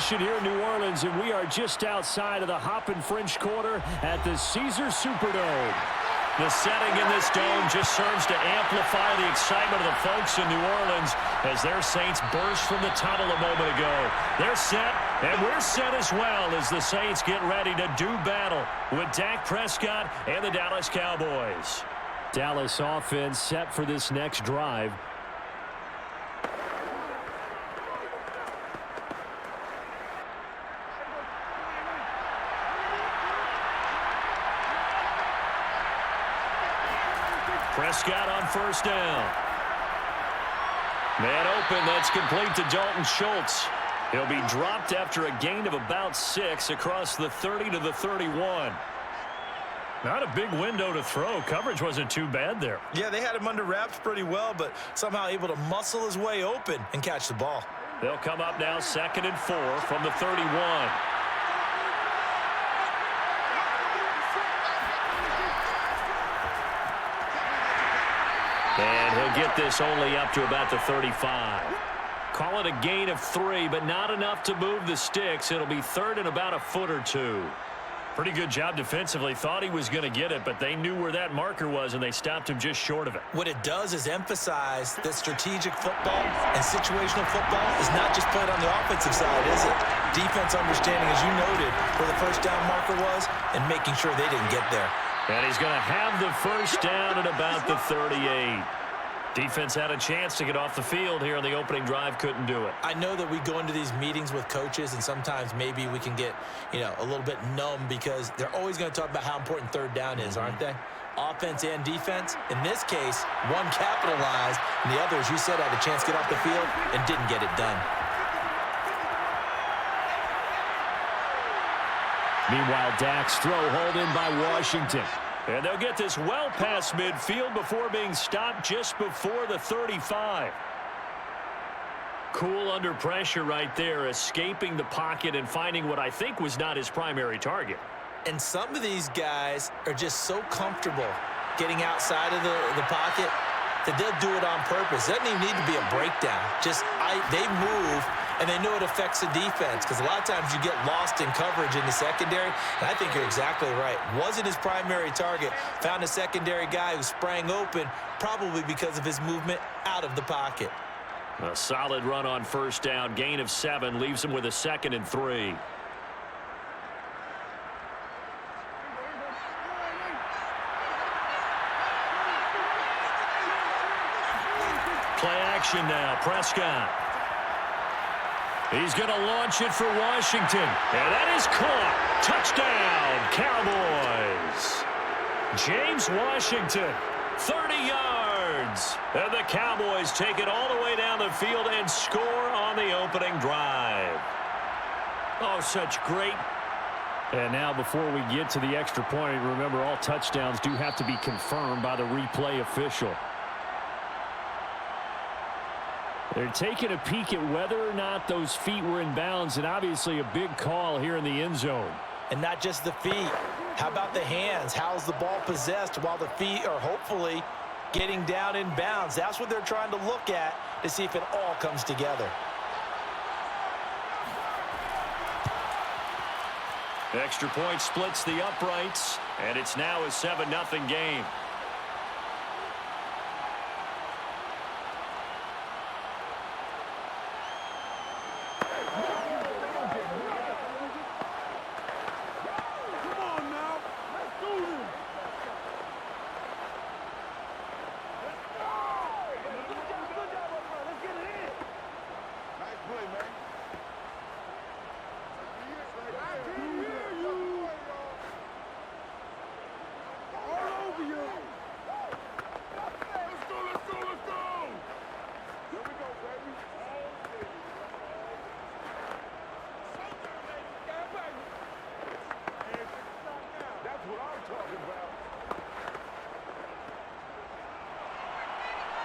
formation here in New Orleans, and we are just outside of the Hoppin' French Quarter at the Caesars Superdome. The setting in this dome just serves to amplify the excitement of the folks in New Orleans as their Saints burst from the tunnel a moment ago. They're set, and we're set as well as the Saints get ready to do battle with Dak Prescott and the Dallas Cowboys. Dallas offense set for this next drive. Prescott on first down. Man open, that's complete to Dalton Schultz. He'll be dropped after a gain of about 6 across the 30 to the 31. Not a big window to throw. Coverage wasn't too bad there. Yeah, they had him under wraps pretty well, but somehow able to muscle his way open and catch the ball. They'll come up now 2nd and 4 from the 31. And he'll get this only up to about the 35. Call it a gain of 3, but not enough to move the sticks. It'll be 3rd and about a foot or 2. Pretty good job defensively. Thought he was going to get it, but they knew where that marker was, and they stopped him just short of it. What it does is emphasize that strategic football and situational football is not just played on the offensive side, is it? Defense understanding, as you noted, where the first down marker was and making sure they didn't get there. And he's going to have the first down at about the 38. Defense had a chance to get off the field here on the opening drive, couldn't do it. I know that we go into these meetings with coaches, and sometimes maybe we can get, a little bit numb because they're always going to talk about how important third down is, aren't they? Offense and defense. In this case, one capitalized, and the other, as you said, had a chance to get off the field and didn't get it done. Meanwhile, Dak's throw hauled in by Washington. And they'll get this well past midfield before being stopped just before the 35. Cool under pressure right there, escaping the pocket and finding what I think was not his primary target. And some of these guys are just so comfortable getting outside of the pocket that they'll do it on purpose. It doesn't even need to be a breakdown. They move, and they know it affects the defense because a lot of times you get lost in coverage in the secondary, and I think you're exactly right. Wasn't his primary target. Found a secondary guy who sprang open, probably because of his movement out of the pocket. A solid run on first down. Gain of 7 leaves him with a 2nd and 3. Play action now. Prescott. He's going to launch it for Washington. And that is caught. Touchdown, Cowboys. James Washington, 30 yards. And the Cowboys take it all the way down the field and score on the opening drive. Oh, such great. And now before we get to the extra point, remember all touchdowns do have to be confirmed by the replay official. They're taking a peek at whether or not those feet were in bounds, and obviously a big call here in the end zone. And not just the feet. How about the hands? How's the ball possessed while the feet are hopefully getting down in bounds? That's what they're trying to look at to see if it all comes together. Extra point splits the uprights, and it's now a 7-0 game.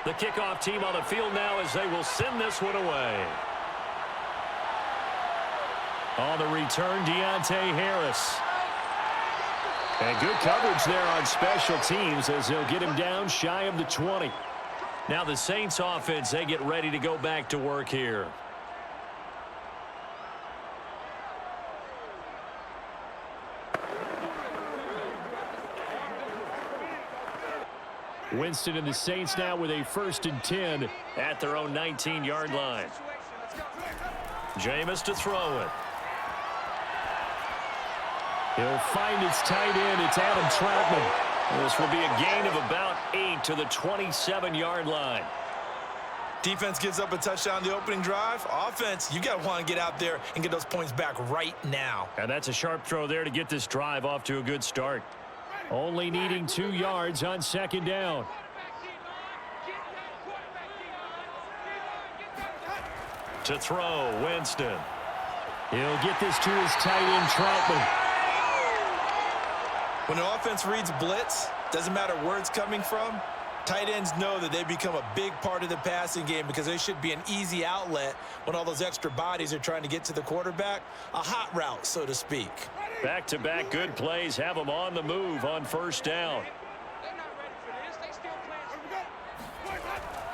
The kickoff team on the field now as they will send this one away. On the return, Deontay Harris. And good coverage there on special teams as they'll get him down shy of the 20. Now the Saints offense, they get ready to go back to work here. Winston and the Saints now with a 1st and 10 at their own 19-yard line. Jameis to throw it. He'll find his tight end. It's Adam Troutman. This will be a gain of about 8 to the 27-yard line. Defense gives up a touchdown the opening drive. Offense, you got to want to get out there and get those points back right now. And that's a sharp throw there to get this drive off to a good start. Only needing 2 yards on 2nd down. To throw, Winston. He'll get this to his tight end, Troutman. When the offense reads blitz, doesn't matter where it's coming from, tight ends know that they become a big part of the passing game because they should be an easy outlet when all those extra bodies are trying to get to the quarterback. A hot route, so to speak. Back-to-back good plays have them on the move on 1st down.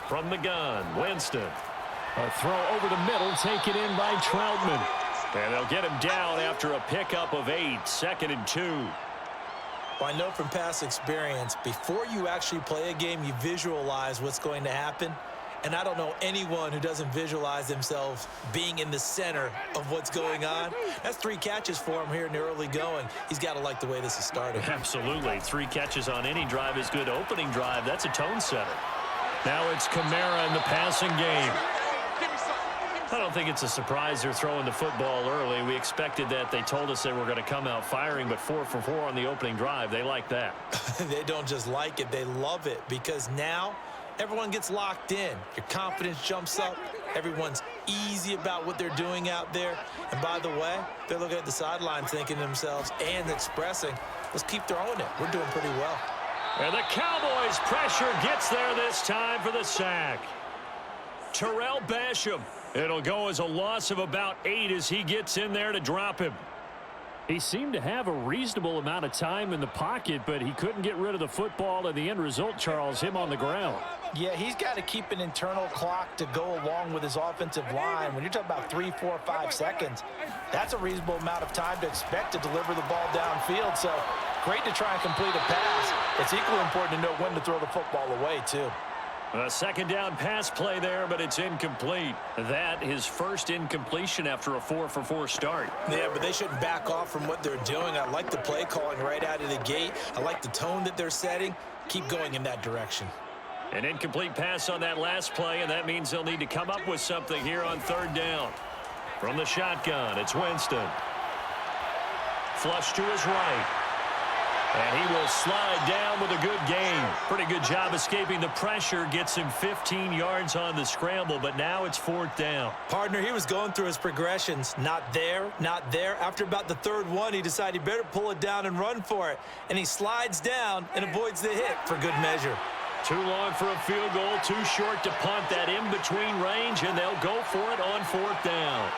From the gun, Winston. A throw over the middle, taken in by Troutman. And they'll get him down after a pickup of 8, 2nd and 2. Well, I know from past experience, before you actually play a game, you visualize what's going to happen. And I don't know anyone who doesn't visualize themselves being in the center of what's going on. That's 3 catches for him here in the early going. He's got to like the way this is started. Absolutely. 3 catches on any drive is good. Opening drive, that's a tone setter. Now it's Kamara in the passing game. I don't think it's a surprise they're throwing the football early. We expected that. They told us they were going to come out firing, but 4 for 4 on the opening drive. They like that. They don't just like it. They love it because now everyone gets locked in. Your confidence jumps up. Everyone's easy about what they're doing out there. And by the way, they're looking at the sideline thinking to themselves and expressing, let's keep throwing it. We're doing pretty well. And the Cowboys pressure gets there this time for the sack. Terrell Basham. It'll go as a loss of about 8 as he gets in there to drop him. He seemed to have a reasonable amount of time in the pocket, but he couldn't get rid of the football, and the end result, Charles, him on the ground. Yeah, he's got to keep an internal clock to go along with his offensive line. When you're talking about 3, 4, 5 seconds, that's a reasonable amount of time to expect to deliver the ball downfield. So great to try and complete a pass. It's equally important to know when to throw the football away, too. A 2nd down pass play there, but it's incomplete. That his first incompletion after a 4 for 4 start. Yeah, but they shouldn't back off from what they're doing. I like the play calling right out of the gate. I like the tone that they're setting. Keep going in that direction. An incomplete pass on that last play, and that means they'll need to come up with something here on 3rd down. From the shotgun, it's Winston. Flush to his right. And he will slide down with a good gain. Pretty good job escaping the pressure. Gets him 15 yards on the scramble, but now it's 4th down. Partner, he was going through his progressions. Not there, not there. After about the 3rd one, he decided he better pull it down and run for it. And he slides down and avoids the hit for good measure. Too long for a field goal, too short to punt. That in-between range, and they'll go for it on 4th down.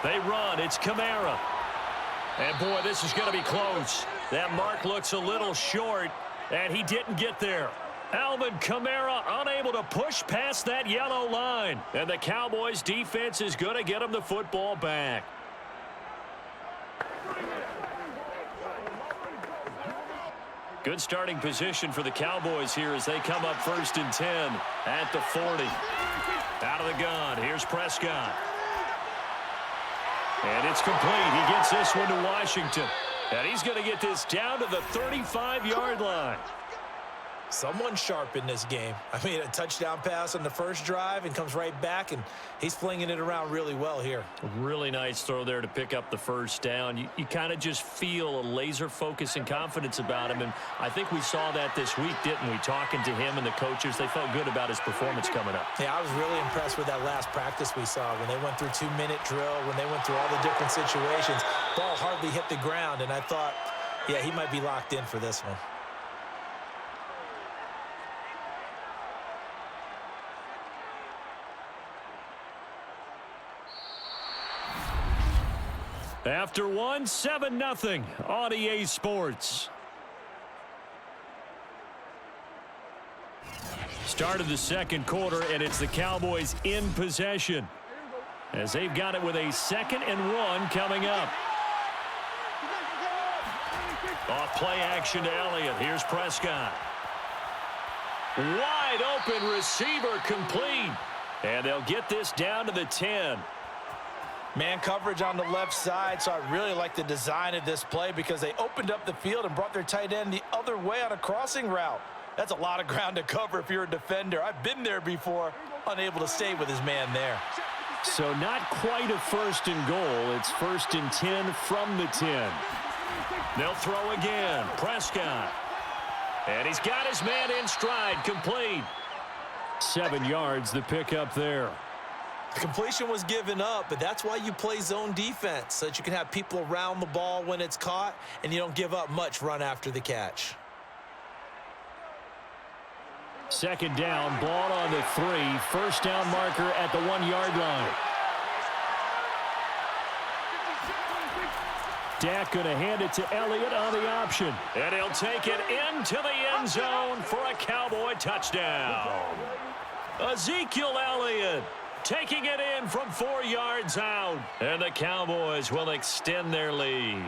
They run. It's Kamara. And, boy, this is going to be close. That mark looks a little short, and he didn't get there. Alvin Kamara unable to push past that yellow line. And the Cowboys' defense is going to get him the football back. Good starting position for the Cowboys here as they come up 1st and 10 at the 40. Out of the gun, here's Prescott. And it's complete. He gets this one to Washington. And he's going to get this down to the 35-yard line. Someone sharp in this game. I mean, a touchdown pass on the first drive and comes right back, and he's flinging it around really well here. Really nice throw there to pick up the 1st down. You kind of just feel a laser focus and confidence about him, and I think we saw that this week, didn't we? Talking to him and the coaches, they felt good about his performance coming up. Yeah, I was really impressed with that last practice we saw when they went through 2-minute drill, when they went through all the different situations. Ball hardly hit the ground, and I thought, yeah, he might be locked in for this one. After one, 7-0 on EA Sports. Start of the 2nd quarter, and it's the Cowboys in possession as they've got it with a 2nd and 1 coming up. Off play action to Elliott. Here's Prescott. Wide open receiver complete. And they'll get this down to the 10. Man coverage on the left side, so I really like the design of this play because they opened up the field and brought their tight end the other way on a crossing route. That's a lot of ground to cover if you're a defender. I've been there before, unable to stay with his man there. So not quite a first and goal. It's first and 10 from the 10. They'll throw again. Prescott. And he's got his man in stride. Complete. 7 yards, the pickup there. The completion was given up, but that's why you play zone defense, so that you can have people around the ball when it's caught, and you don't give up much run after the catch. Second down, ball on the 3. First down marker at the 1-yard line. Dak going to hand it to Elliott on the option. And he'll take it into the end zone for a Cowboy touchdown. Ezekiel Elliott taking it in from 4 yards out. And the Cowboys will extend their lead.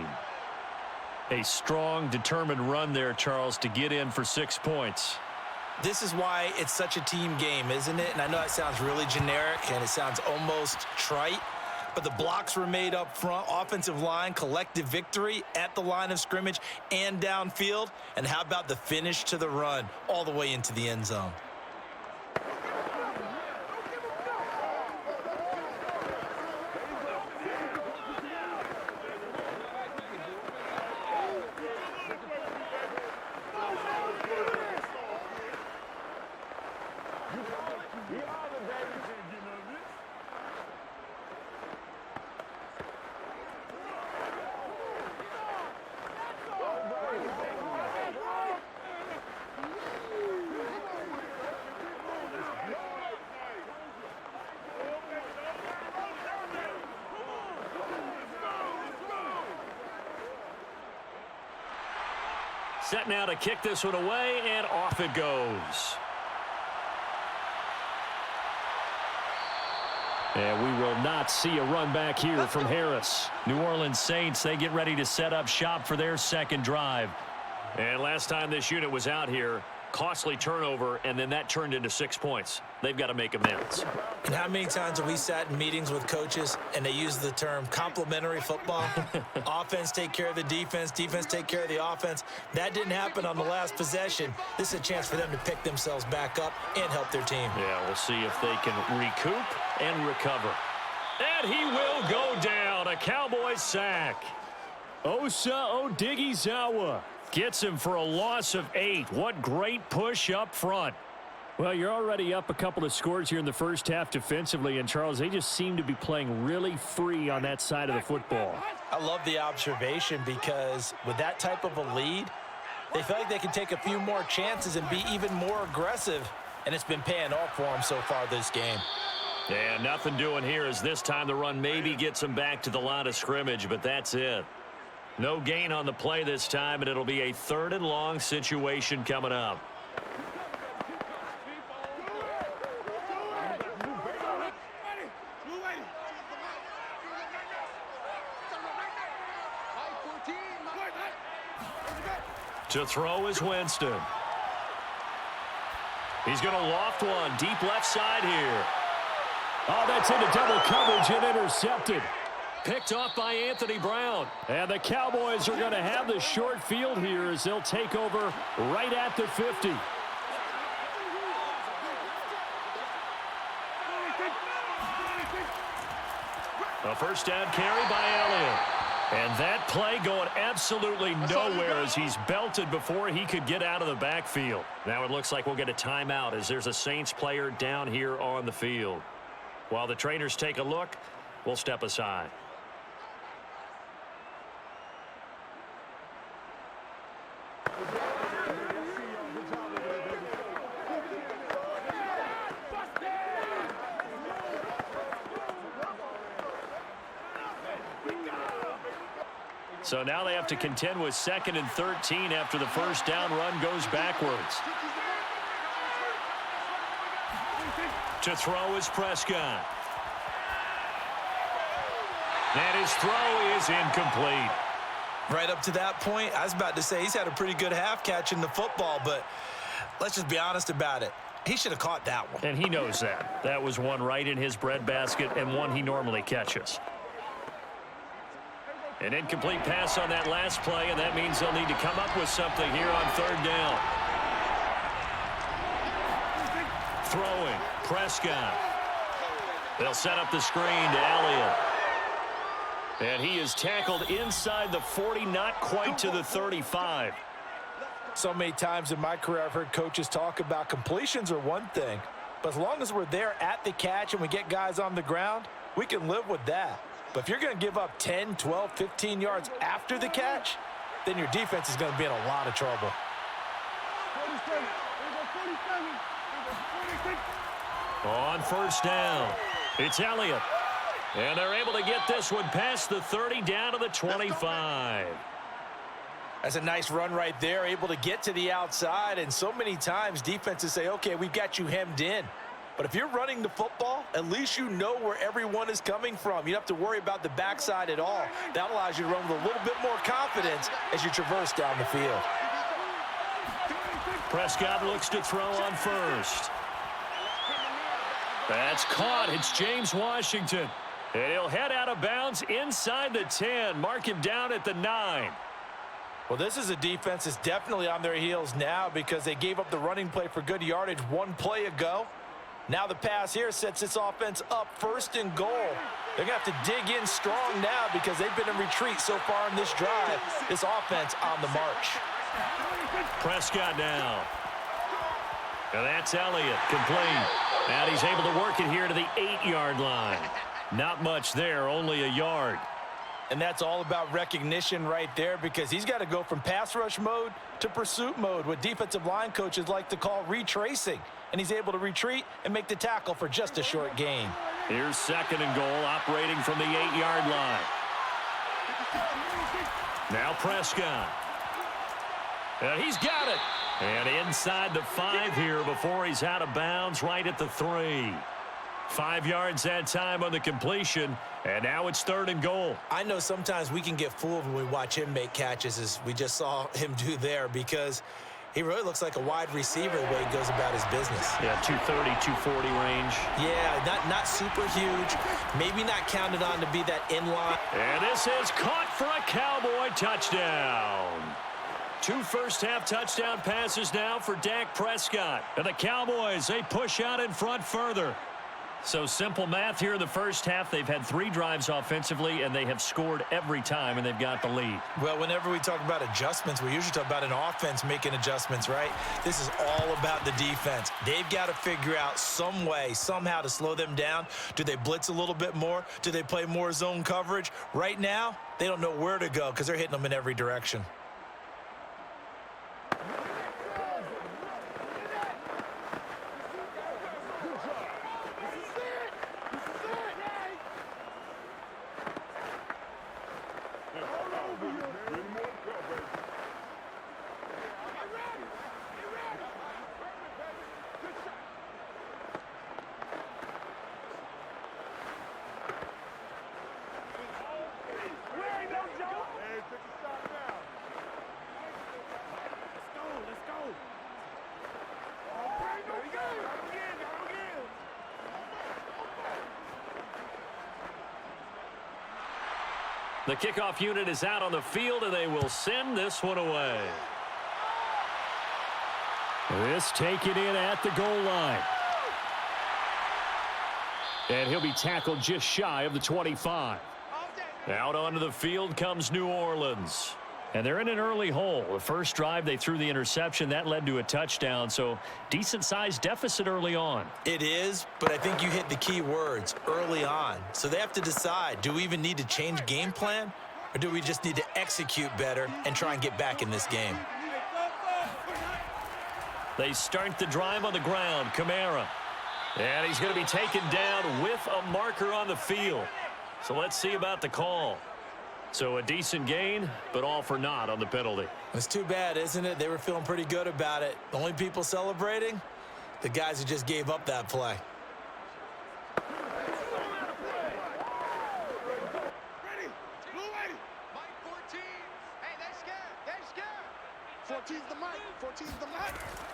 A strong, determined run there, Charles, to get in for 6 points. This is why it's such a team game, isn't it? And I know it sounds really generic and it sounds almost trite, but the blocks were made up front, offensive line, collective victory at the line of scrimmage and downfield. And how about the finish to the run all the way into the end zone? Set now to kick this one away, and off it goes. And we will not see a run back here from Harris. New Orleans Saints, they get ready to set up shop for their second drive. And last time this unit was out here, costly turnover, and then that turned into 6 points. They've got to make amends. And how many times have we sat in meetings with coaches and they use the term complementary football? Offense take care of the defense, defense take care of the offense. That didn't happen on the last possession. This is a chance for them to pick themselves back up and help their team. Yeah, we'll see if they can recoup and recover. And he will go down. A Cowboys sack. Osa Odighizuwa gets him for a loss of 8. What great push up front. Well, you're already up a couple of scores here in the first half defensively, and Charles, they just seem to be playing really free on that side of the football. I love the observation because with that type of a lead, they feel like they can take a few more chances and be even more aggressive, and it's been paying off for them so far this game. And nothing doing here as this time the run maybe gets them back to the line of scrimmage, but that's it. No gain on the play this time, and it'll be a 3rd and long situation coming up. To throw is Winston. He's going to loft one deep left side here. Oh, that's into double coverage and intercepted. Picked off by Anthony Brown. And the Cowboys are going to have the short field here as they'll take over right at the 50. A first down carry by Elliott. And that play going absolutely nowhere as he's belted before he could get out of the backfield. Now it looks like we'll get a timeout as there's a Saints player down here on the field. While the trainers take a look, we'll step aside. So now they have to contend with 2nd and 13 after the first down run goes backwards. To throw is Prescott. And his throw is incomplete. Right up to that point, I was about to say he's had a pretty good half catching the football, but let's just be honest about it. He should have caught that one. And he knows that. That was one right in his breadbasket and one he normally catches. An incomplete pass on that last play, and that means they'll need to come up with something here on third down. Throwing, Prescott. They'll set up the screen to Elliott. And he is tackled inside the 40, not quite to the 35. So many times in my career, I've heard coaches talk about completions are one thing, but as long as we're there at the catch and we get guys on the ground, we can live with that. But if you're going to give up 10, 12, 15 yards after the catch, then your defense is going to be in a lot of trouble. On first down, it's Elliott. And they're able to get this one past the 30 down to the 25. That's a nice run right there, able to get to the outside. And so many times defenses say, okay, we've got you hemmed in. But if you're running the football, at least you know where everyone is coming from. You don't have to worry about the backside at all. That allows you to run with a little bit more confidence as you traverse down the field. Prescott looks to throw on first. That's caught. It's James Washington. And he'll head out of bounds inside the 10. Mark him down at the 9. Well, this is a defense that's definitely on their heels now because they gave up the running play for good yardage one play ago. Now the pass here sets this offense up first and goal. They're going to have to dig in strong now because they've been in retreat so far in this drive. This offense on the march. Prescott now. And that's Elliott, complete. And he's able to work it here to the 8-yard line. Not much there, only a yard. And that's all about recognition right there because he's got to go from pass rush mode to pursuit mode, what defensive line coaches like to call retracing. And he's able to retreat and make the tackle for just a short gain. Here's second and goal, operating from the 8-yard line. Now Prescott. And he's got it. And inside the 5 here before he's out of bounds, right at the 3. 5 yards that time on the completion, and now it's third and goal. I know sometimes we can get fooled when we watch him make catches, as we just saw him do there, because he really looks like a wide receiver the way he goes about his business. Yeah, 230, 240 range. Yeah, not super huge, maybe not counted on to be that in-line. And this is caught for a Cowboy touchdown. 2 first-half touchdown passes now for Dak Prescott. And the Cowboys, they push out in front further. So simple math here in the first half. They've had 3 drives offensively, and they have scored every time, and they've got the lead. Well, whenever we talk about adjustments, we usually talk about an offense making adjustments, right? This is all about the defense. They've got to figure out some way, somehow to slow them down. Do they blitz a little bit more? Do they play more zone coverage? Right now, they don't know where to go because they're hitting them in every direction. The kickoff unit is out on the field, and they will send this one away. This taken in at the goal line. And he'll be tackled just shy of the 25. Out onto the field comes New Orleans. And they're in an early hole. The first drive, they threw the interception. That led to a touchdown, so decent-sized deficit early on. It is, but I think you hit the key words, early on. So they have to decide, do we even need to change game plan, or do we just need to execute better and try and get back in this game? They start the drive on the ground. Kamara. And he's going to be taken down with a marker on the field. So let's see about the call. So a decent gain, but all for naught on the penalty. It's too bad, isn't it? They were feeling pretty good about it. The only people celebrating, the guys who just gave up that play.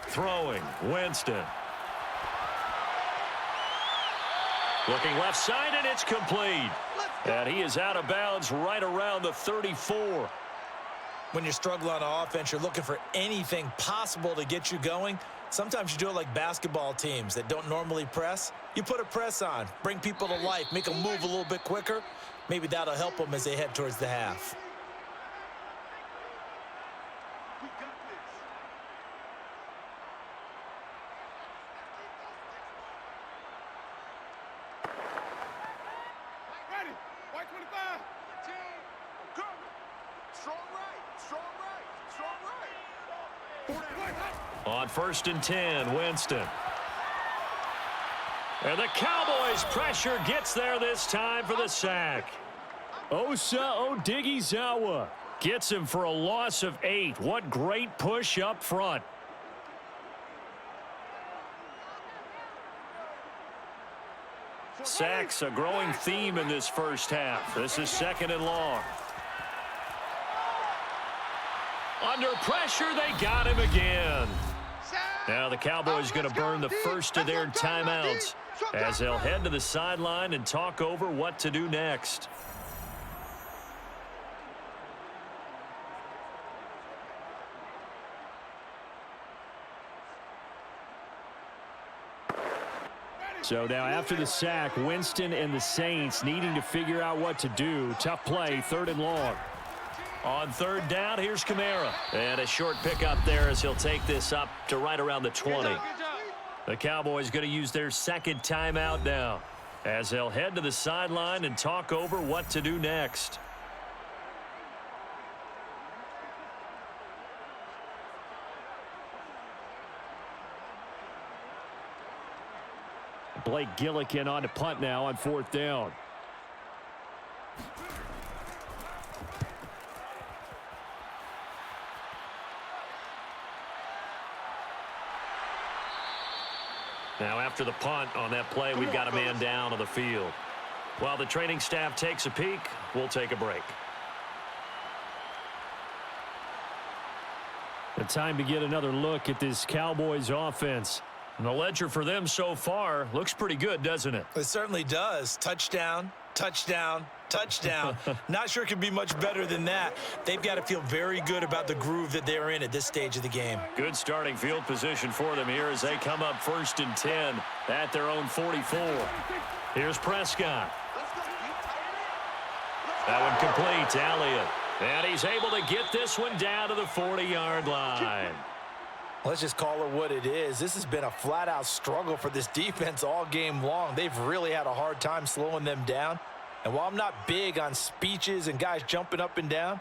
Throwing, Winston. Looking left side, and it's complete. And he is out of bounds right around the 34. When you're struggling on offense, you're looking for anything possible to get you going. Sometimes you do it like basketball teams that don't normally press. You put a press on, bring people to life, make them move a little bit quicker. Maybe that'll help them as they head towards the half. On 1st and 10, Winston. And the Cowboys pressure gets there this time for the sack. Osa Odighizuwa gets him for a loss of 8. What great push up front. Sacks a growing theme in this first half. This is 2nd and long. Under pressure, they got him again. Now the Cowboys going to burn the first of their timeouts as they'll head to the sideline and talk over what to do next. So now after the sack, Winston and the Saints needing to figure out what to do. Tough play, 3rd and long. On 3rd down, here's Kamara. And a short pickup there as he'll take this up to right around the 20. The Cowboys going to use their 2nd timeout now as they'll head to the sideline and talk over what to do next. Blake Gillikin on to punt now on 4th down. Now after the punt on that play, we've got a man down on the field. While the training staff takes a peek, we'll take a break. The time to get another look at this Cowboys offense. And the ledger for them so far looks pretty good, doesn't it? It certainly does. Touchdown, touchdown, touchdown. Not sure it could be much better than that. They've got to feel very good about the groove that they're in at this stage of the game. Good starting field position for them here as they come up 1st and 10 at their own 44. Here's Prescott. That one complete to Elliott. And he's able to get this one down to the 40-yard line. Let's just call it what it is. This has been a flat-out struggle for this defense all game long. They've really had a hard time slowing them down. And while I'm not big on speeches and guys jumping up and down,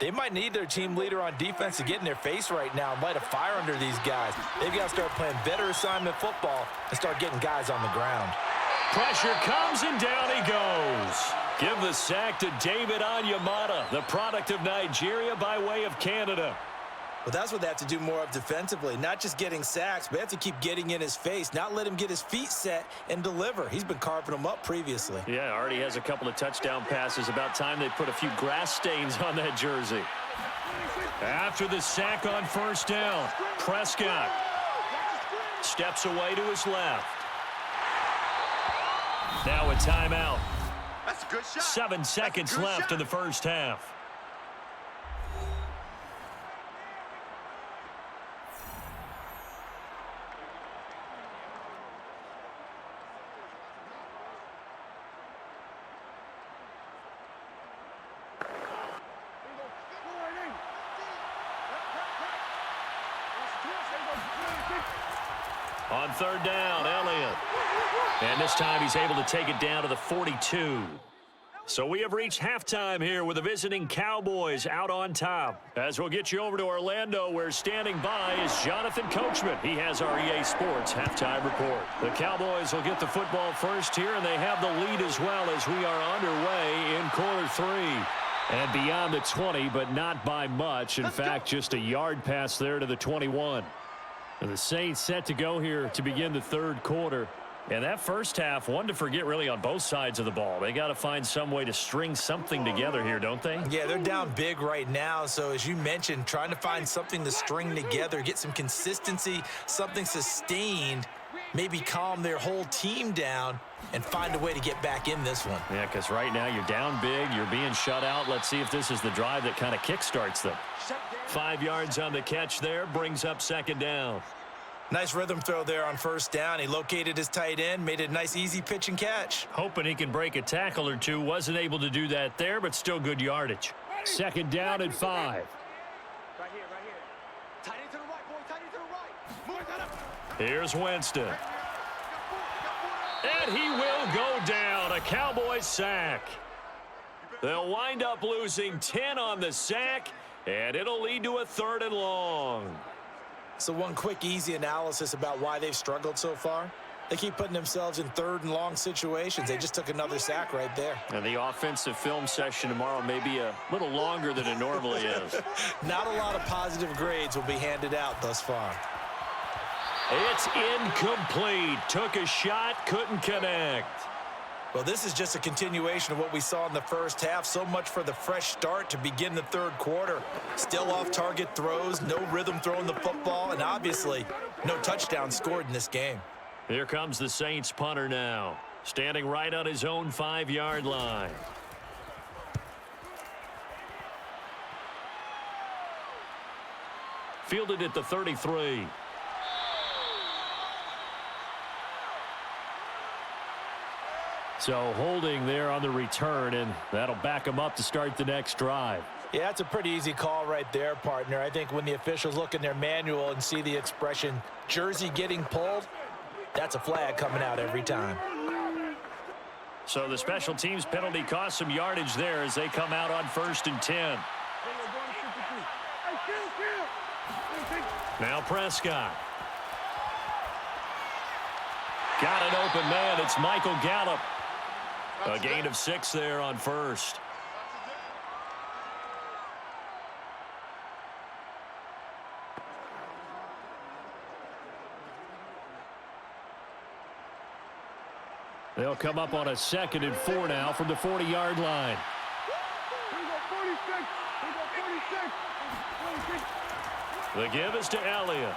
they might need their team leader on defense to get in their face right now and light a fire under these guys. They've got to start playing better assignment football and start getting guys on the ground. Pressure comes and down he goes. Give the sack to David Onyemata, the product of Nigeria by way of Canada. Well, that's what they have to do more of defensively, not just getting sacks, but they have to keep getting in his face, not let him get his feet set and deliver. He's been carving them up previously. Yeah, already has a couple of touchdown passes. About time they put a few grass stains on that jersey. After the sack on 1st down, Prescott steps away to his left. Now a timeout. That's a good shot. 7 seconds left in the first half. On 3rd down, Elliott. And this time he's able to take it down to the 42. So we have reached halftime here with the visiting Cowboys out on top. As we'll get you over to Orlando, where standing by is Jonathan Coachman. He has our EA Sports halftime report. The Cowboys will get the football first here, and they have the lead as well as we are underway in quarter 3. And beyond the 20, but not by much. In fact, just a yard pass there to the 21. And the Saints set to go here to begin the 3rd quarter. And that first half, one to forget really on both sides of the ball. They got to find some way to string something together here, don't they? Yeah, they're down big right now. So as you mentioned, trying to find something to string together, get some consistency, something sustained, maybe calm their whole team down and find a way to get back in this one. Yeah, because right now you're down big, you're being shut out. Let's see if this is the drive that kind of kickstarts them. 5 yards on the catch there, brings up second down. Nice rhythm throw there on first down. He located his tight end, made it a nice, easy pitch and catch. Hoping he can break a tackle or two. Wasn't able to do that there, but still good yardage. Second down and 5. Right here, right here. Tight end to the right, boy. Tight end to the right. Move that up. Here's Winston. And he will go down. A Cowboys sack. They'll wind up losing 10 on the sack, and it'll lead to a 3rd and long. So one quick, easy analysis about why they've struggled so far. They keep putting themselves in 3rd and long situations. They just took another sack right there. And the offensive film session tomorrow may be a little longer than it normally is. Not a lot of positive grades will be handed out thus far. It's incomplete. Took a shot, couldn't connect. Well, this is just a continuation of what we saw in the first half. So much for the fresh start to begin the 3rd quarter. Still off-target throws, no rhythm throwing the football, and obviously no touchdown scored in this game. Here comes the Saints punter now, standing right on his own 5-yard line. Fielded at the 33. So holding there on the return, and that'll back him up to start the next drive. Yeah, that's a pretty easy call right there, partner. I think when the officials look in their manual and see the expression jersey getting pulled, that's a flag coming out every time. So the special teams penalty cost some yardage there as they come out on 1st and 10. Now Prescott. Got an open man. It's Michael Gallup. A gain of 6 there on 1st. They'll come up on a 2nd and 4 now from the 40-yard line. The give is to Elliott.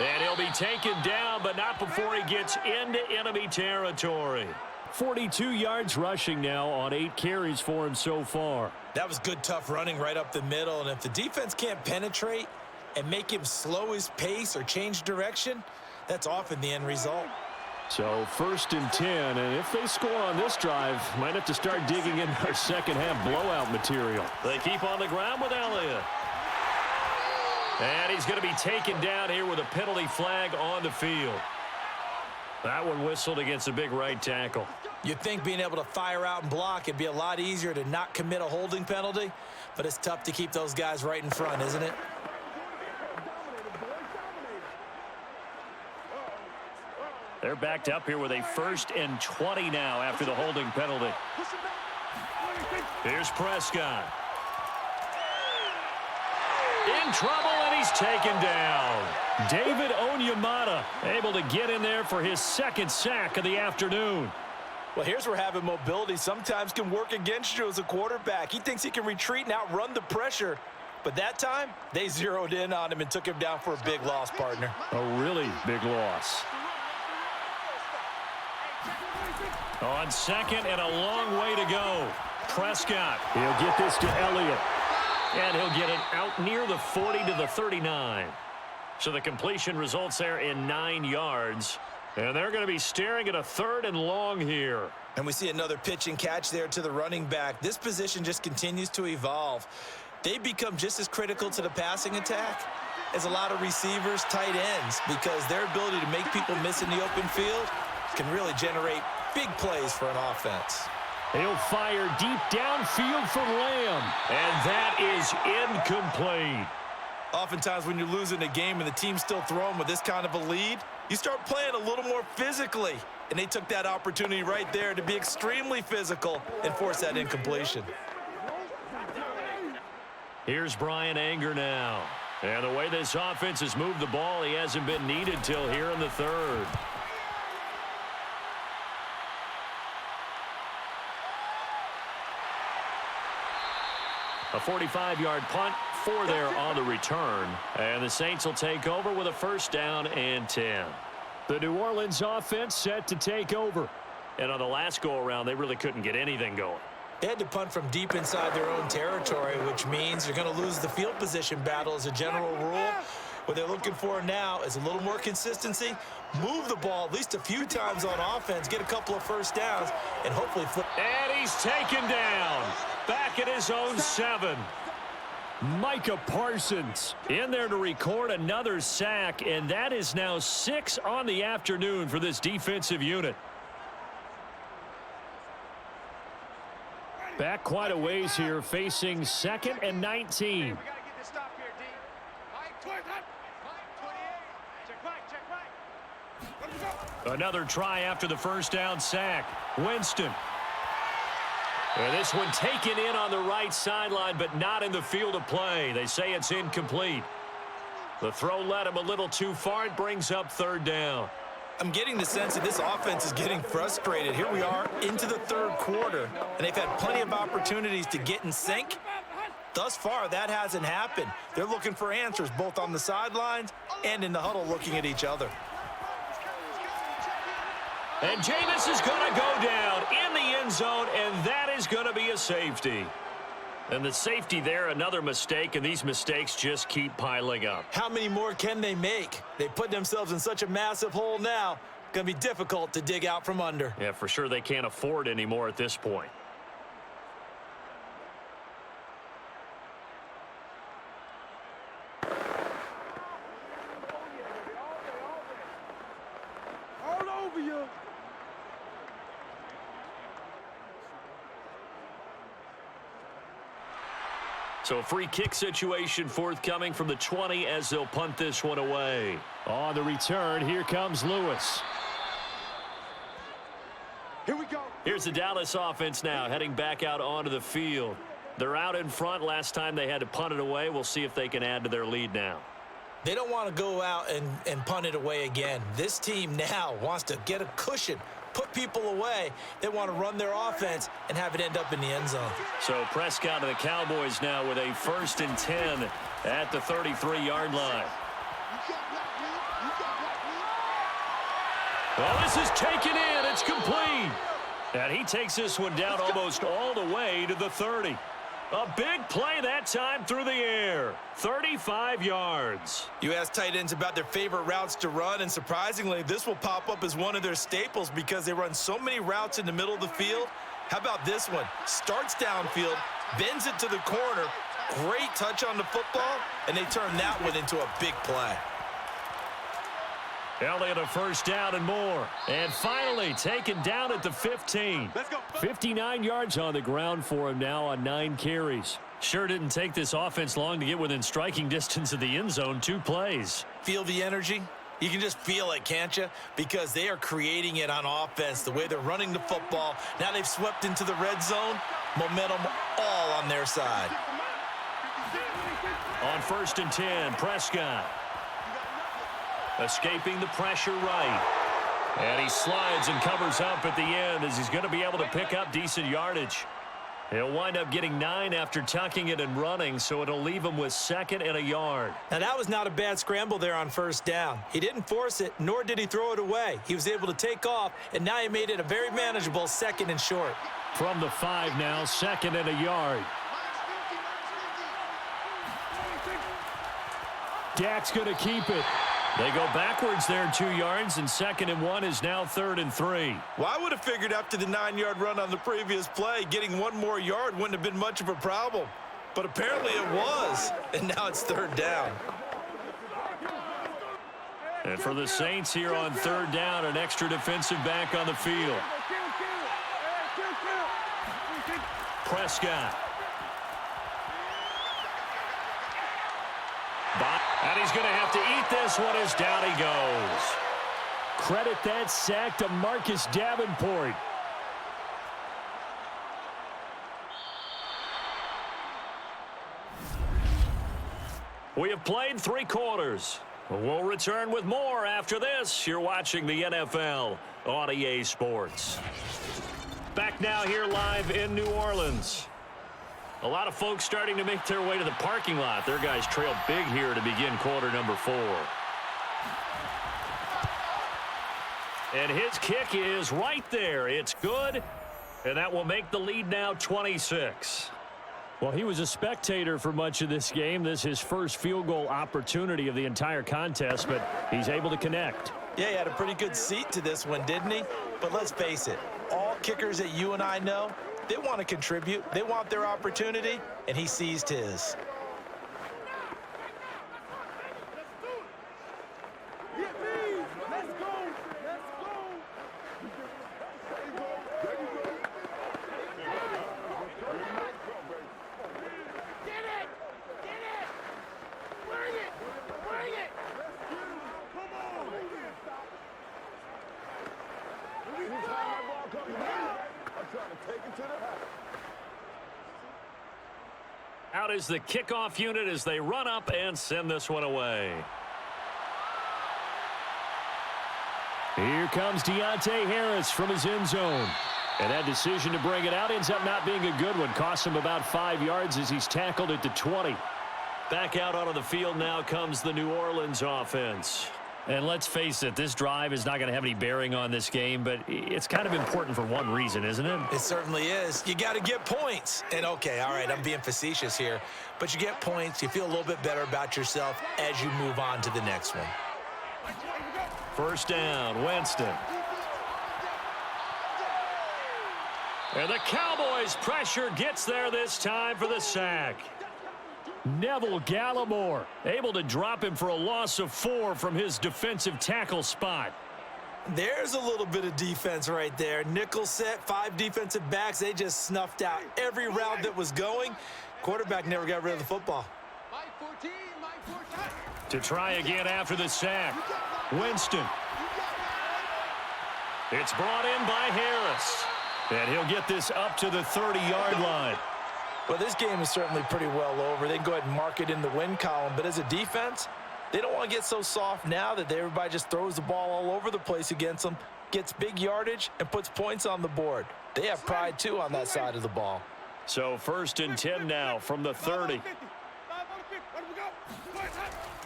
And he'll be taken down, but not before he gets into enemy territory. 42 yards rushing now on 8 carries for him so far. That was good, tough running right up the middle. And if the defense can't penetrate and make him slow his pace or change direction, that's often the end result. So 1st and 10, and if they score on this drive, might have to start digging in our second half blowout material. They keep on the ground with Elliott. And he's going to be taken down here with a penalty flag on the field. That one whistled against a big right tackle. You'd think being able to fire out and block, it'd be a lot easier to not commit a holding penalty, but it's tough to keep those guys right in front, isn't it? They're backed up here with a 1st and 20 now after the holding penalty. Here's Prescott. In trouble, and he's taken down. David Onyemata able to get in there for his 2nd sack of the afternoon. Well, here's where having mobility sometimes can work against you as a quarterback. He thinks he can retreat and outrun the pressure. But that time, they zeroed in on him and took him down for a big loss, partner. A really big loss. On 2nd and a long way to go. Prescott. He'll get this to Elliott. And he'll get it out near the 40 to the 39. So the completion results there in 9 yards. And they're going to be staring at a 3rd and long here. And we see another pitch and catch there to the running back. This position just continues to evolve. They become just as critical to the passing attack as a lot of receivers, tight ends, because their ability to make people miss in the open field can really generate big plays for an offense. He'll fire deep downfield for Lamb. And that is incomplete. Oftentimes when you're losing a game and the team's still throwing with this kind of a lead, you start playing a little more physically. And they took that opportunity right there to be extremely physical and force that incompletion. Here's Brian Anger now. And the way this offense has moved the ball, he hasn't been needed till here in the 3rd. A 45-yard punt, 4 there on the return. And the Saints will take over with a first down and 10. The New Orleans offense set to take over. And on the last go-around, they really couldn't get anything going. They had to punt from deep inside their own territory, which means you're going to lose the field position battle as a general rule. What they're looking for now is a little more consistency, move the ball at least a few times on offense, get a couple of first downs, and hopefully flip. And he's taken down. Back at his own 7. Micah Parsons in there to record another sack, and that is now 6 on the afternoon for this defensive unit. Back quite a ways here, facing 2nd and 19. We got to get this stop here, D. Mike 28. Check right. Another try after the first down sack. Winston. And this one taken in on the right sideline, but not in the field of play. They say it's incomplete. The throw led him a little too far. It brings up 3rd down. I'm getting the sense that this offense is getting frustrated. Here we are into the 3rd quarter, and they've had plenty of opportunities to get in sync. Thus far, that hasn't happened. They're looking for answers both on the sidelines and in the huddle looking at each other. And Jameis is going to go down in the end zone, and that is going to be a safety. And the safety there, another mistake, and these mistakes just keep piling up. How many more can they make? They put themselves in such a massive hole now. Going to be difficult to dig out from under. Yeah, for sure they can't afford anymore at this point. All over you. So a free kick situation forthcoming from the 20 as they'll punt this one away. On the return, here comes Lewis. Here we go. Here's the Dallas offense now heading back out onto the field. They're out in front. Last time they had to punt it away. We'll see if they can add to their lead now. They don't want to go out and punt it away again. This team now wants to get a cushion, put people away. They want to run their offense and have it end up in the end zone. So Prescott and the Cowboys now with a 1st and 10 at the 33-yard line. Well, this is taken in. It's complete. And he takes this one down almost all the way to the 30. A big play that time through the air. 35 yards. You ask tight ends about their favorite routes to run, and surprisingly, this will pop up as one of their staples because they run so many routes in the middle of the field. How about this one? Starts downfield, bends it to the corner, great touch on the football, and they turn that one into a big play. Elliott a first down and more. And finally taken down at the 15. Let's go. 59 yards on the ground for him now on 9 carries. Sure didn't take this offense long to get within striking distance of the end zone. 2 plays. Feel the energy? You can just feel it, can't you? Because they are creating it on offense, the way they're running the football. Now they've swept into the red zone. Momentum all on their side. On 1st and 10, Prescott. Escaping the pressure right. And he slides and covers up at the end as he's going to be able to pick up decent yardage. He'll wind up getting 9 after tucking it and running, so it'll leave him with 2nd and a yard. Now, that was not a bad scramble there on 1st down. He didn't force it, nor did he throw it away. He was able to take off, and now he made it a very manageable 2nd and short. From the 5 now, 2nd and a yard. Dak's going to keep it. They go backwards there 2 yards, and 2nd and 1 is now 3rd and 3. Well, I would have figured after the 9-yard run on the previous play, getting 1 more yard wouldn't have been much of a problem. But apparently it was, and now it's 3rd down. And for the Saints here on 3rd down, an extra defensive back on the field. Prescott. And he's going to have to eat this one as down he goes. Credit that sack to Marcus Davenport. We have played 3 quarters. We'll return with more after this. You're watching the NFL on EA Sports. Back now here live in New Orleans. A lot of folks starting to make their way to the parking lot. Their guys trail big here to begin quarter number 4. And his kick is right there. It's good, and that will make the lead now 26. Well, he was a spectator for much of this game. This is his first field goal opportunity of the entire contest, but he's able to connect. Yeah, he had a pretty good seat to this one, didn't he? But let's face it, all kickers that you and I know, they want to contribute. They want their opportunity, and he seized his. Out is the kickoff unit as they run up and send this one away. Here comes Deontay Harris from his end zone. And that decision to bring it out ends up not being a good one. Costs him about 5 yards as he's tackled at the 20. Back out onto the field now comes the New Orleans offense. And let's face it, this drive is not going to have any bearing on this game, but it's kind of important for one reason, isn't it? It certainly is. You got to get points. And, okay, all right, I'm being facetious here, but you get points, you feel a little bit better about yourself as you move on to the next one. First down, Winston. And the Cowboys' pressure gets there this time for the sack. Neville Gallimore able to drop him for a loss of 4 from his defensive tackle spot. There's a little bit of defense right there. Nickel set, 5 defensive backs. They just snuffed out every route that was going. Quarterback never got rid of the football. To try again after the sack. Winston. It's brought in by Harris. And he'll get this up to the 30-yard line. Well, this game is certainly pretty well over. They can go ahead and mark it in the win column. But as a defense, they don't want to get so soft now that everybody just throws the ball all over the place against them, gets big yardage, and puts points on the board. They have pride, too, on that side of the ball. So 1st and 10 now from the 30.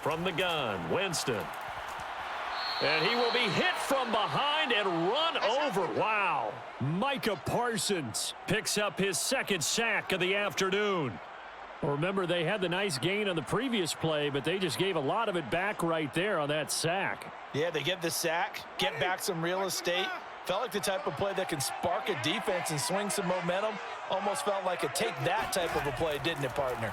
From the gun, Winston. And he will be hit from behind and run over. Wow. Micah Parsons picks up his 2nd sack of the afternoon. Remember, they had the nice gain on the previous play, but they just gave a lot of it back right there on that sack. Yeah, they get the sack, get back some real estate. Felt like the type of play that can spark a defense and swing some momentum. Almost felt like a take-that type of a play, didn't it, partner?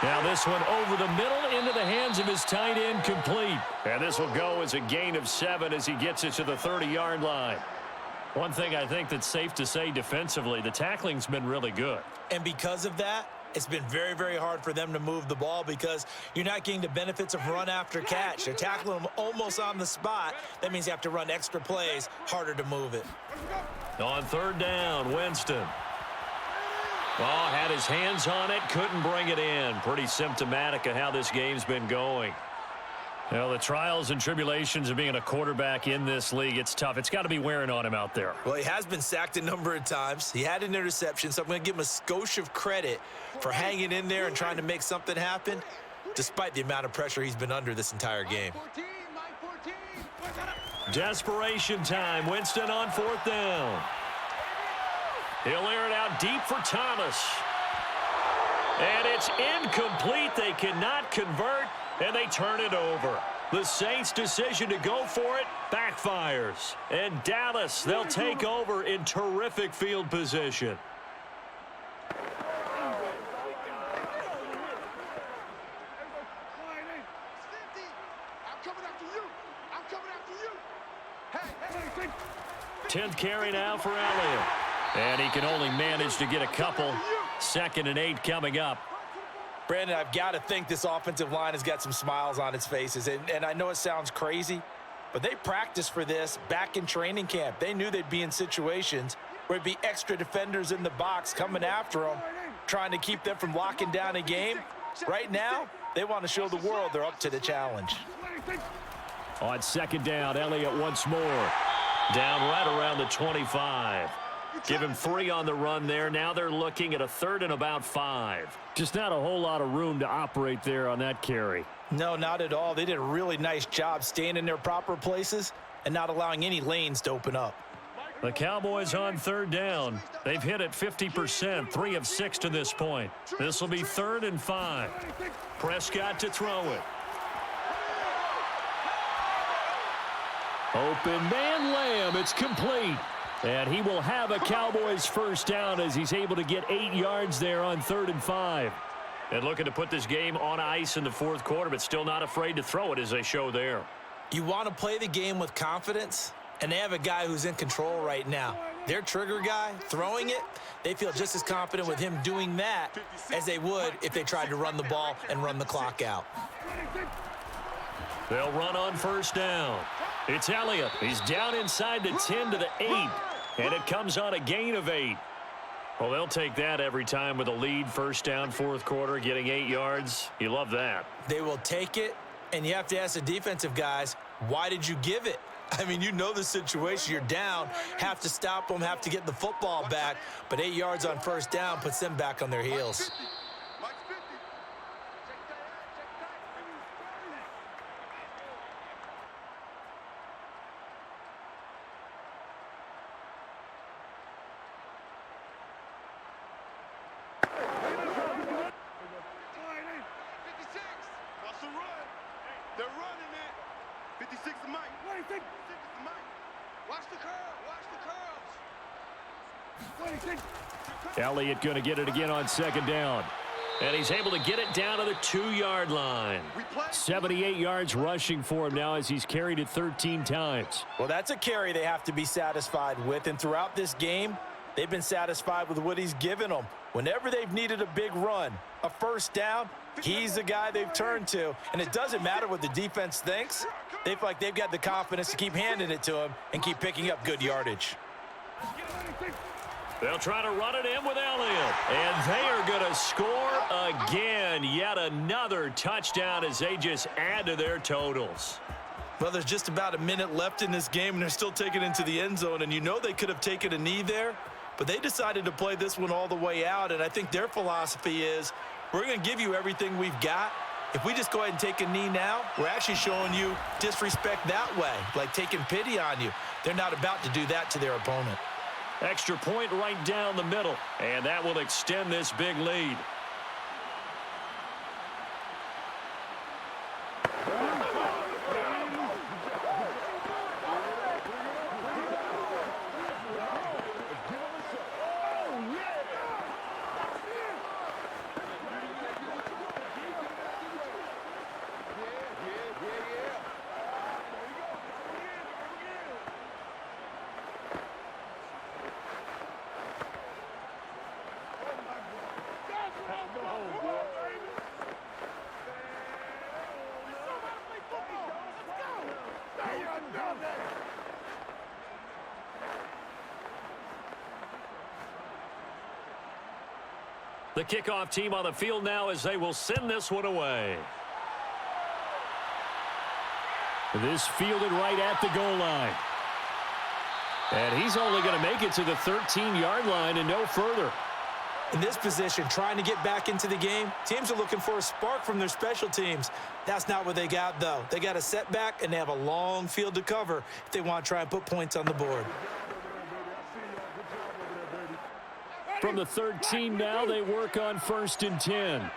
Now this one over the middle into the hands of his tight end, complete. And this will go as a gain of 7 as he gets it to the 30-yard line. One thing I think that's safe to say defensively, the tackling's been really good. And because of that, it's been very, very hard for them to move the ball because you're not getting the benefits of run after catch. They're tackling them almost on the spot. That means you have to run extra plays, harder to move it. On 3rd down, Winston. Oh, had his hands on it, couldn't bring it in. Pretty symptomatic of how this game's been going. Well, the trials and tribulations of being a quarterback in this league, it's tough. It's got to be wearing on him out there. Well, he has been sacked a number of times. He had an interception, so I'm going to give him a skosh of credit for hanging in there and trying to make something happen, despite the amount of pressure he's been under this entire game. Desperation time. Winston on 4th down. He'll air it out deep for Thomas. And it's incomplete. They cannot convert, and they turn it over. The Saints' decision to go for it backfires. And Dallas, they'll take over in terrific field position. I'm coming after you. I'm coming after you. Hey. 10th carry now for Elliott. And he can only manage to get a couple. 2nd and 8 coming up. Brandon, I've got to think this offensive line has got some smiles on its faces. And I know it sounds crazy, but they practiced for this back in training camp. They knew they'd be in situations where it'd be extra defenders in the box coming after them, trying to keep them from locking down a game. Right now, they want to show the world they're up to the challenge. On 2nd down, Elliott once more. Down right around the 25. Give him 3 on the run there. Now they're looking at a 3rd and about 5. Just not a whole lot of room to operate there on that carry. No, not at all. They did a really nice job staying in their proper places and not allowing any lanes to open up. The Cowboys on 3rd down. They've hit it 50%, 3 of 6 to this point. This will be 3rd and 5. Prescott to throw it. Open man Lamb. It's complete. And he will have a Cowboys first down as he's able to get 8 yards there on 3rd and 5. And looking to put this game on ice in the 4th quarter, but still not afraid to throw it as they show there. You want to play the game with confidence, and they have a guy who's in control right now. Their trigger guy, throwing it, they feel just as confident with him doing that as they would if they tried to run the ball and run the clock out. They'll run on 1st down. It's Elliott. He's down inside the 10 to the 8, and it comes on a gain of 8. Well, they'll take that every time with a lead, 1st down, 4th quarter, getting 8 yards. You love that. They will take it, and you have to ask the defensive guys, why did you give it? I mean, you know the situation. You're down, have to stop them, have to get the football back, but 8 yards on 1st down puts them back on their heels. Elliott going to get it again on 2nd down. And he's able to get it down to the 2-yard line. 78 yards rushing for him now as he's carried it 13 times. Well, that's a carry they have to be satisfied with. And throughout this game, they've been satisfied with what he's given them. Whenever they've needed a big run, a 1st down, he's the guy they've turned to. And it doesn't matter what the defense thinks. They feel like they've got the confidence to keep handing it to him and keep picking up good yardage. They'll try to run it in with Elliott. And they are going to score again. Yet another touchdown as they just add to their totals. Well, there's just about a minute left in this game, and they're still taking it into the end zone. And you know they could have taken a knee there, but they decided to play this one all the way out. And I think their philosophy is, we're going to give you everything we've got. If we just go ahead and take a knee now, we're actually showing you disrespect that way, like taking pity on you. They're not about to do that to their opponent. Extra point right down the middle, and that will extend this big lead. The kickoff team on the field now as they will send this one away. This fielded right at the goal line. And he's only going to make it to the 13-yard line and no further. In this position, trying to get back into the game, teams are looking for a spark from their special teams. That's not what they got, though. They got a setback, and they have a long field to cover if they want to try and put points on the board. From the 13 now, they work on 1st and 10.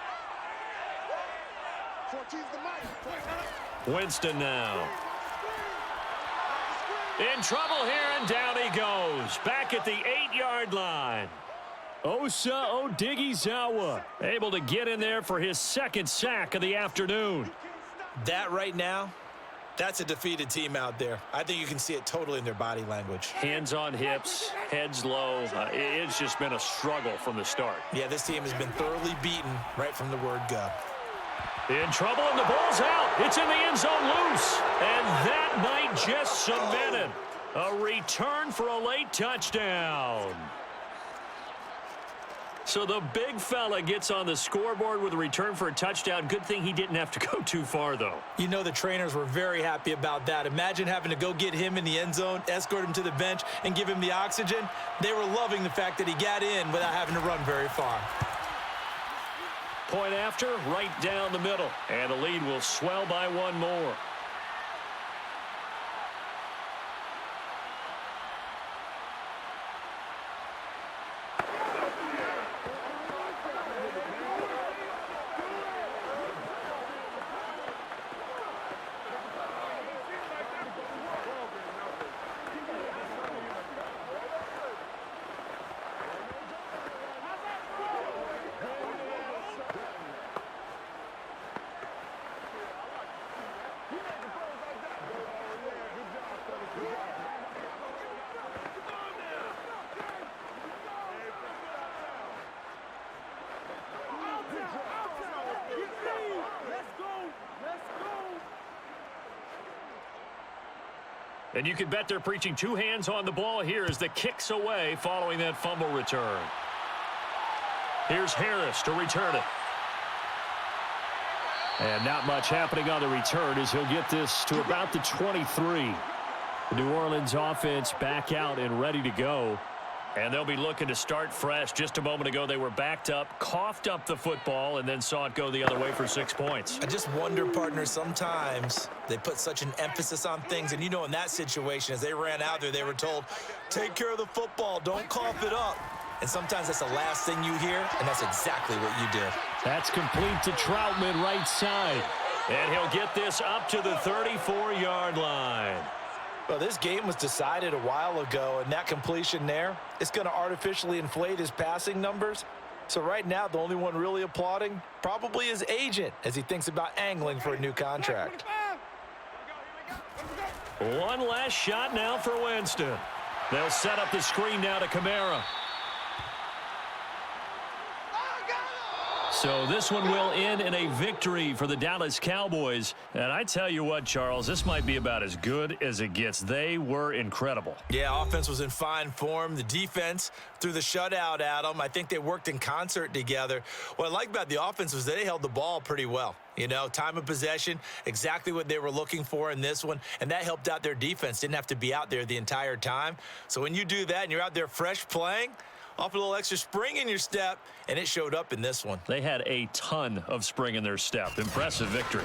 Winston now. In trouble here, and down he goes. Back at the 8-yard line. Osa Odighizuwa able to get in there for his 2nd sack of the afternoon. That right now, that's a defeated team out there. I think you can see it totally in their body language. Hands on hips, heads low. It's just been a struggle from the start. Yeah, this team has been thoroughly beaten right from the word go. In trouble, and the ball's out. It's in the end zone loose. And that might just cement it. A return for a late touchdown. So the big fella gets on the scoreboard with a return for a touchdown. Good thing he didn't have to go too far, though. You know the trainers were very happy about that. Imagine having to go get him in the end zone, escort him to the bench, and give him the oxygen. They were loving the fact that he got in without having to run very far. Point after, right down the middle. And the lead will swell by one more. And you can bet they're preaching two hands on the ball here as the kick's away following that fumble return. Here's Harris to return it. And not much happening on the return as he'll get this to about the 23. The New Orleans offense back out and ready to go. And they'll be looking to start fresh. Just a moment ago, they were backed up, coughed up the football, and then saw it go the other way for 6 points. I just wonder, partner, sometimes they put such an emphasis on things. And, you know, in that situation, as they ran out there, they were told, take care of the football, don't cough it up. And sometimes that's the last thing you hear, and that's exactly what you did. That's complete to Troutman, right side. And he'll get this up to the 34-yard line. Well, this game was decided a while ago, and that completion there, it's going to artificially inflate his passing numbers. So right now, the only one really applauding probably his agent as he thinks about angling for a new contract. One last shot now for Winston. They'll set up the screen now to Kamara. So this one will end in a victory for the Dallas Cowboys. And I tell you what, Charles, this might be about as good as it gets. They were incredible. Yeah, offense was in fine form. The defense threw the shutout at them. I think they worked in concert together. What I like about the offense was they held the ball pretty well. You know, time of possession, exactly what they were looking for in this one, and that helped out their defense. Didn't have to be out there the entire time. So when you do that and you're out there fresh playing, off a little extra spring in your step, and it showed up in this one. They had a ton of spring in their step. Impressive victory.